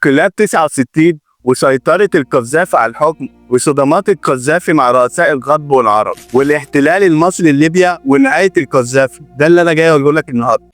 انقلاب 69 وسيطرة القذافي على الحكم وصدامات القذافي مع رؤساء الغرب والعرب والاحتلال المصري لليبيا ونهاية القذافي، ده اللي أنا جاي أقوله لك النهارده.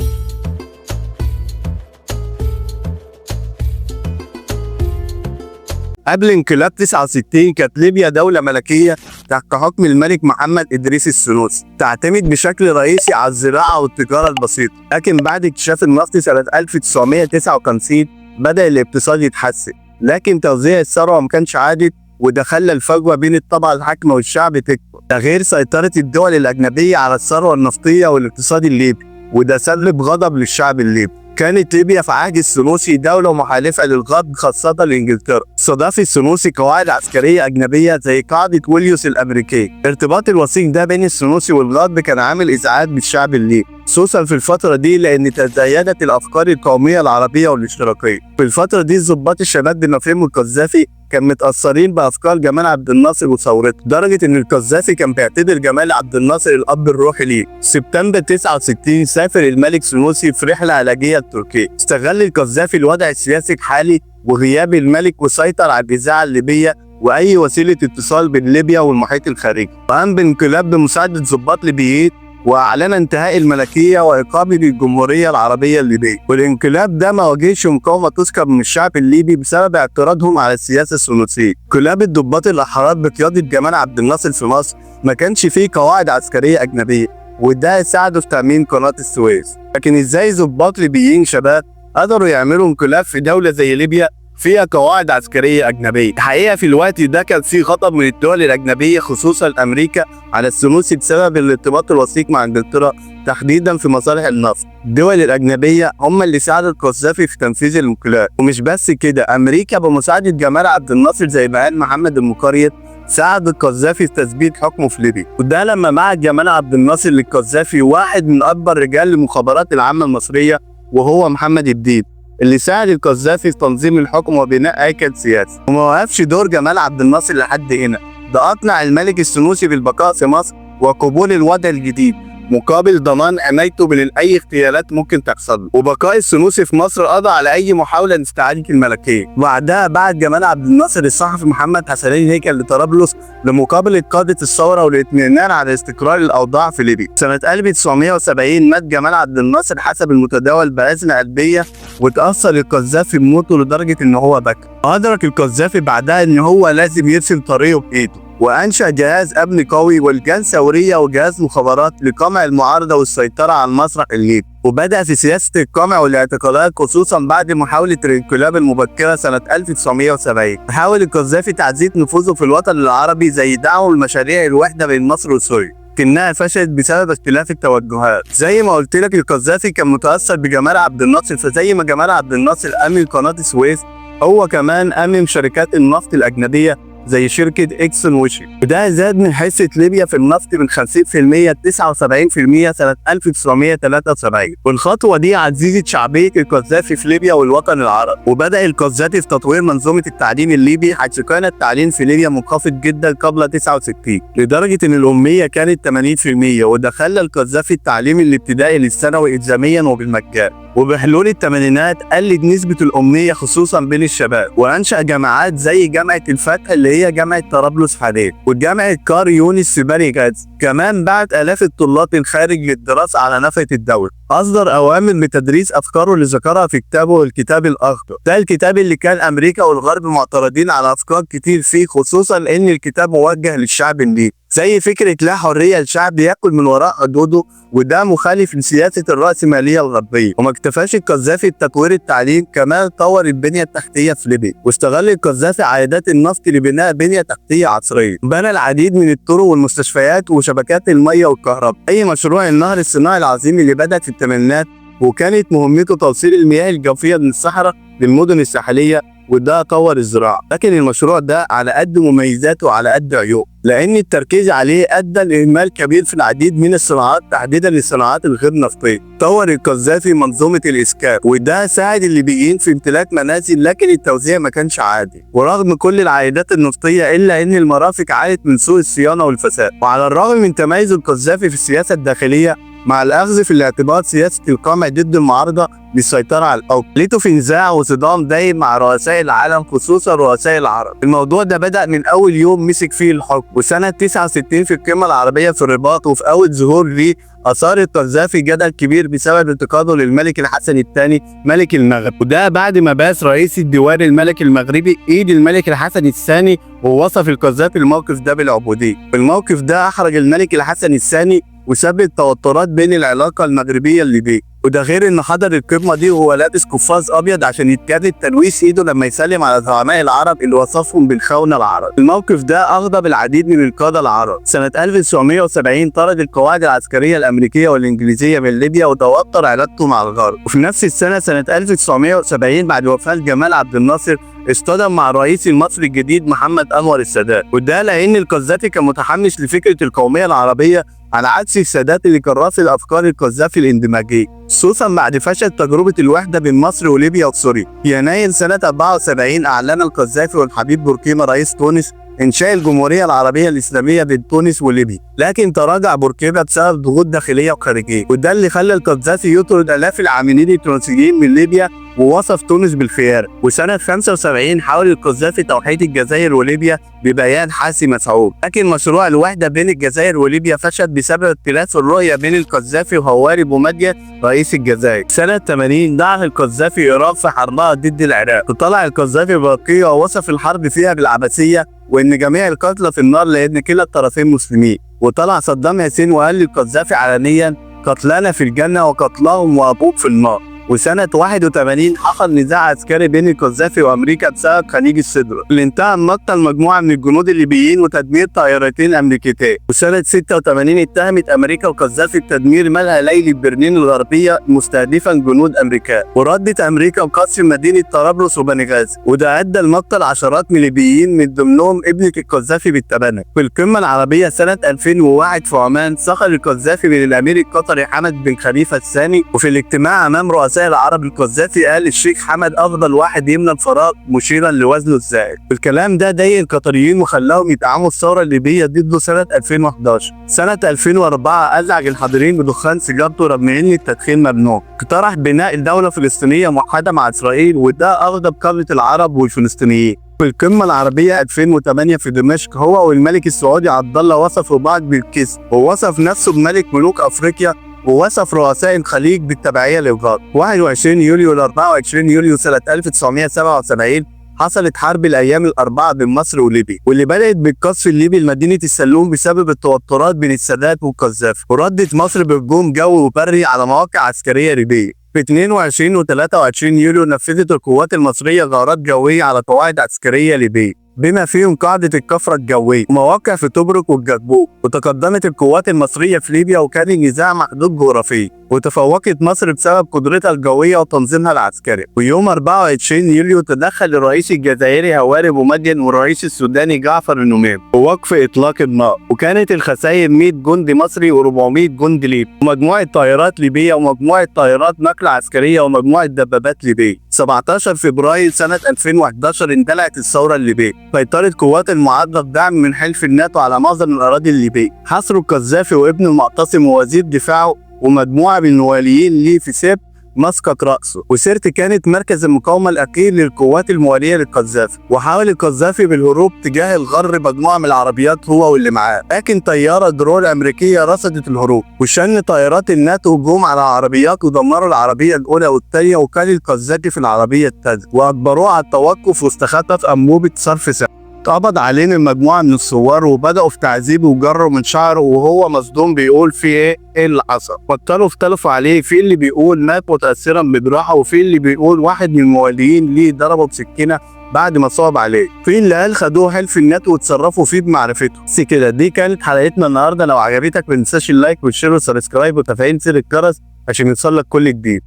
قبل انقلاب 69 كانت ليبيا دولة ملكية تحت حكم الملك محمد إدريس السنوسي، تعتمد بشكل رئيسي على الزراعة والتجارة البسيطة، لكن بعد اكتشاف النفط سنة 1959 بدأ الاقتصاد يتحسن، لكن توزيع الثروة ما كانش عادل وده خلى الفجوة بين الطبقة الحاكمة والشعب تكبر، ده غير سيطرة الدول الأجنبية على الثروة النفطية والاقتصاد الليبي، وده سبب غضب للشعب الليبي. كانت ليبيا في عهد السنوسي دولة محالفة للغرب خاصة لإنجلترا. استضاف السنوسي قواعد عسكرية أجنبية زي قاعدة ويليوس الأمريكية. ارتباط الوثيق ده بين السنوسي والغرب كان عامل إزعاج بالشعب الليبي، خصوصا في الفترة دي لأن تزايدت الأفكار القومية العربية والاشتراكية. في الفترة دي ضباط الشباب بما فيهم القذافي كان متأثرين بأفكار جمال عبد الناصر وثورته، لدرجة إن القذافي كان بيعتبر جمال عبد الناصر الأب الروحي ليه. سبتمبر 69 سافر الملك سنوسي في رحلة علاجية لتركيا، استغل القذافي الوضع السياسي الحالي وغياب الملك وسيطر على الجزيرة الليبية وأي وسيلة اتصال بين ليبيا والمحيط الخارجي، وقام بانقلاب بمساعدة ضباط ليبيين وأعلن انتهاء الملكية وإقامة الجمهورية العربية الليبية. والانقلاب ده ما واجهش مقاومة تذكر من الشعب الليبي بسبب اعتراضهم على السياسة السنوسية. انقلاب الضباط الأحرار بقيادة جمال عبد الناصر في مصر ما كانش فيه قواعد عسكرية أجنبية، وده ساعده في تأمين قناة السويس. لكن إزاي ضباط ليبيين شباب قدروا يعملوا انقلاب في دولة زي ليبيا فيها قواعد عسكرية أجنبية؟ الحقيقة في الوقت ده كان في غضب من الدول الأجنبية خصوصا أمريكا على السنوسي بسبب الارتباط الوثيق مع إنجلترا تحديدا في مصالح النفط. الدول الأجنبية هم اللي ساعدوا القذافي في تنفيذ الانقلاب، ومش بس كده، أمريكا بمساعدة جمال عبد الناصر زي ما قال محمد المقريض ساعد القذافي في تثبيت حكمه في ليبيا، وده لما معد جمال عبد الناصر للقذافي واحد من أكبر رجال المخابرات العامة المصرية وهو محمد الدين اللي ساعد القذافي في تنظيم الحكم وبناء هيكل سياسي. وما وقفش دور جمال عبد الناصر لحد هنا، ده أقنع الملك السنوسي بالبقاء في مصر وقبول الوضع الجديد مقابل ضمان حمايته من أي اغتيالات ممكن تحصل، وبقاء السنوسي في مصر قضى على أي محاولة لاستعادة الملكية. بعدها بعت جمال عبد الناصر الصحفي محمد حسنين هيكل لطرابلس لمقابلة قادة الثورة والاطمئنان على استقرار الأوضاع في ليبيا. سنة 1970 مات جمال عبد الناصر حسب المتداول بأزمة قلبية، وتأثر القذافي بموته لدرجة إن هو بكى. أدرك القذافي بعدها إن هو لازم يرسم طريقه بإيده، وأنشأ جهاز أمن قوي ولجان ثورية وجهاز مخابرات لقمع المعارضة والسيطرة على المسرح الليبي، وبدأ في سياسة القمع والاعتقالات خصوصا بعد محاولة الانقلاب المبكرة سنة 1970. حاول القذافي تعزيز نفوذه في الوطن العربي زي دعمه لمشاريع الوحدة بين مصر وسوريا، لكنها فشلت بسبب اختلاف التوجهات. زي ما قلت لك القذافي كان متأثر بجمال عبد الناصر، فزي ما جمال عبد الناصر أمن قناة السويس هو كمان أمن شركات النفط الأجنبية زي شركة إكسون وشي، وده زاد من حصة ليبيا في النفط من 50% ل 79% سنة 1973. والخطوة دي عززت شعبية القذافي في ليبيا والوطن العربي، وبدأ القذافي في تطوير منظومة التعليم الليبي، حيث كان التعليم في ليبيا منخفض جدا قبل 69 لدرجة إن الأمية كانت 80%، وده خلى القذافي التعليم الابتدائي للثانوي إلزاميا وبالمجان. وبحلول الثمانينات قلت نسبة الأمية خصوصا بين الشباب، وأنشأ جامعات زي جامعة الفتح اللي هي جامعة طرابلس حاليا، وجامعة كار يونس في بني غازي. كمان بعت آلاف الطلاب الخارج للدراسة على نفقة الدولة. أصدر أوامر بتدريس أفكاره اللي ذكرها في كتابه الكتاب الأخضر، ده الكتاب اللي كان أمريكا والغرب معترضين على أفكار كتير فيه، خصوصا إن الكتاب موجه للشعب الليبي زي فكرة لا حرية للشعب يأكل من وراء حدوده، وده مخالف لسياسة الرأسمالية الغربية. وما اكتفاش القذافي بتطوير التعليم، كمان طور البنية التحتية في ليبيا، واستغل القذافي عائدات النفط لبناء بنية تحتية عصرية. بنى العديد من الطرق والمستشفيات وشبكات المية والكهرباء، أي مشروع النهر الصناعي العظيم اللي بدأ في الثمانينات، وكانت مهمته توصيل المياه الجوفية من الصحراء للمدن الساحلية، وده طور الزراعة. لكن المشروع ده على قد مميزاته وعلى قد عيوب، لأن التركيز عليه أدى لإهمال كبير في العديد من الصناعات تحديدا الصناعات الغير نفطية. طور القذافي منظومة الإسكان، وده ساعد الليبيين في امتلاك منازل، لكن التوزيع ما كانش عادل، ورغم كل العائدات النفطية إلا إن المرافق عانت من سوء الصيانة والفساد. وعلى الرغم من تميز القذافي في السياسة الداخلية، مع الأخذ في الاعتبار سياسة القمع ضد المعارضة للسيطرة على الحكم. لقيته في نزاع وصدام دايم مع رؤساء العالم خصوصا رؤساء العرب. الموضوع ده بدأ من أول يوم مسك فيه الحكم، وسنة 69 في القمة العربية في الرباط وفي أول ظهور ليه أثار القذافي جدل كبير بسبب انتقاده للملك الحسن الثاني ملك المغرب، وده بعد ما باس رئيس الديوان الملك المغربي إيد الملك الحسن الثاني، ووصف القذافي الموقف ده بالعبودية. الموقف ده أحرج الملك الحسن الثاني وسبب توترات بين العلاقة المغربية الليبية، وده غير انه حضر القمه دي وهو لابس قفاز ابيض عشان يتجدد تلويث ايده لما يسلم على زعماء العرب اللي وصفهم بالخونه العرب. الموقف ده اغضب العديد من القاده العرب. سنه 1970 طرد القواعد العسكريه الامريكيه والانجليزيه من ليبيا وتوتر علاقته مع الغرب. وفي نفس السنه سنه 1970 بعد وفاه جمال عبد الناصر اصطدم مع الرئيس المصري الجديد محمد انور السادات، وده لان القذافي كان متحمس لفكره القوميه العربيه على عكس السادات اللي كان رافض افكار القذافي الاندماجيه، خصوصا بعد فشل تجربه الوحده بين مصر وليبيا وسوريا. في يناير سنه 74 اعلن القذافي والحبيب بوركيما رئيس تونس انشاء الجمهوريه العربيه الاسلاميه بين تونس وليبيا، لكن تراجع بوركيما بسبب ضغوط داخليه وخارجيه، وده اللي خلى القذافي يطرد الاف العاملين التونسيين من ليبيا ووصف تونس بالخيار. وسنة 75 حاول القذافي توحيد الجزائر وليبيا ببيان حاسي مسعود، لكن مشروع الوحدة بين الجزائر وليبيا فشل بسبب اختلاف الرؤية بين القذافي وهواري بومدين رئيس الجزائر. سنة 80 دعا القذافي إيران في حربها ضد العراق، وطلع القذافي برقية ووصف الحرب فيها بالعبثية وإن جميع القتلى في النار لأن كلا الطرفين مسلمين. وطلع صدام حسين وقال للقذافي علنيا قتلانا في الجنة وقتلاهم وأبوك في النار. وسنة 81 حصل نزاع عسكري بين القذافي وأمريكا بسبب خليج السدرة، اللي انتهى بمقتل مجموعة من الجنود الليبيين وتدمير طائرتين أمريكتين. وسنة 86 اتهمت أمريكا القذافي بتدمير ملهى ليلي برلين الغربية مستهدفا جنود أمريكا، وردت أمريكا بقصف مدينة طرابلس وبنغازي، وده أدى لمقتل عشرات من الليبيين من ضمنهم ابنة القذافي بالتبني. في القمة العربية سنة 2001 في عمان سخر القذافي من الأمير القطري حمد بن خليفة الثاني، وفي الاجتماع أمام رؤساء العرب القذافي قال الشيخ حمد افضل واحد يملى الفراغ مشيرا لوزنه الزائد. الكلام ده ضايق القطريين وخلاهم يدعموا الثوره الليبيه ضده سنه 2011. سنه 2004 ازعج الحاضرين بدخان سيجارته رغم ان التدخين ممنوع. اقترح بناء دوله فلسطينيه موحده مع اسرائيل، وده اغضب قاره العرب والفلسطينيين. في القمة العربية 2008 في دمشق هو والملك السعودي عبد الله وصفوا بعض بالكذب، ووصف نفسه بملك ملوك افريقيا، ووصف رؤساء الخليج بالتبعية للغرب. 21 يوليو ل 24 يوليو سنة 1977 حصلت حرب الأيام الأربعة بين مصر وليبيا، واللي بدأت بالقصف الليبي لمدينة السلوم بسبب التوترات بين السادات والقذافي، وردت مصر بهجوم جوي وبري على مواقع عسكرية ليبية. في 22 و 23 يوليو نفذت القوات المصرية غارات جوية على قواعد عسكرية ليبية بما فيهم قاعدة الكفرة الجوية ومواقع في طبرق والجربوق. وتقدمت القوات المصرية في ليبيا وكان النزاع محدود جغرافيا، وتفوقت مصر بسبب قدرتها الجوية وتنظيمها العسكري. ويوم 24 يوليو تدخل الرئيس الجزائري هواري بومدين والرئيس السوداني جعفر النمير بوقف إطلاق النار، وكانت الخسائر 100 جندي مصري و400 جندي ليبي، ومجموعة طائرات ليبية ومجموعة طائرات نقل عسكرية ومجموعة دبابات ليبية. 17 فبراير سنة 2011 اندلعت الثورة الليبية، سيطرت قوات المعارضة بدعم من حلف الناتو على معظم الأراضي الليبية، حصروا القذافي وابنه المعتصم ووزير دفاعه ومجموعة من المواليين ليه في سيرت مسقط رأسه. وسيرت كانت مركز المقاومة الأخير للقوات الموالية للقذافي، وحاول القذافي بالهروب تجاه الغرب مجموعة من العربيات هو واللي معاه، لكن طيارة درون أمريكية رصدت الهروب، وشن طائرات الناتو هجوم على العربيات ودمروا العربية الأولى والثانية، وكان القذافي في العربية الثالثة وأجبروه على التوقف واستخفف أنبوبة صرف ساعة. اتقبض عليه من مجموعة من الثوار وبدأوا في تعذيبه وجروا من شعره وهو مصدوم بيقول في ايه اللي حصل. بطلوا اختلفوا عليه، في اللي بيقول مات متأثرا بجراحه، وفي اللي بيقول واحد من المواليين ليه ضربه بسكينة بعد ما صاب عليه، في اللي قال خدوه حلف الناتو وتصرفوا فيه بمعرفته. بس كده دي كانت حلقتنا النهارده. لو عجبتك ما تنساش اللايك والشير والسبسكرايب وتفعيل زر الجرس عشان يوصلك كل جديد.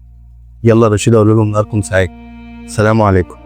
يلا رشيد اقول لهم نهاركم سعيد. السلام عليكم.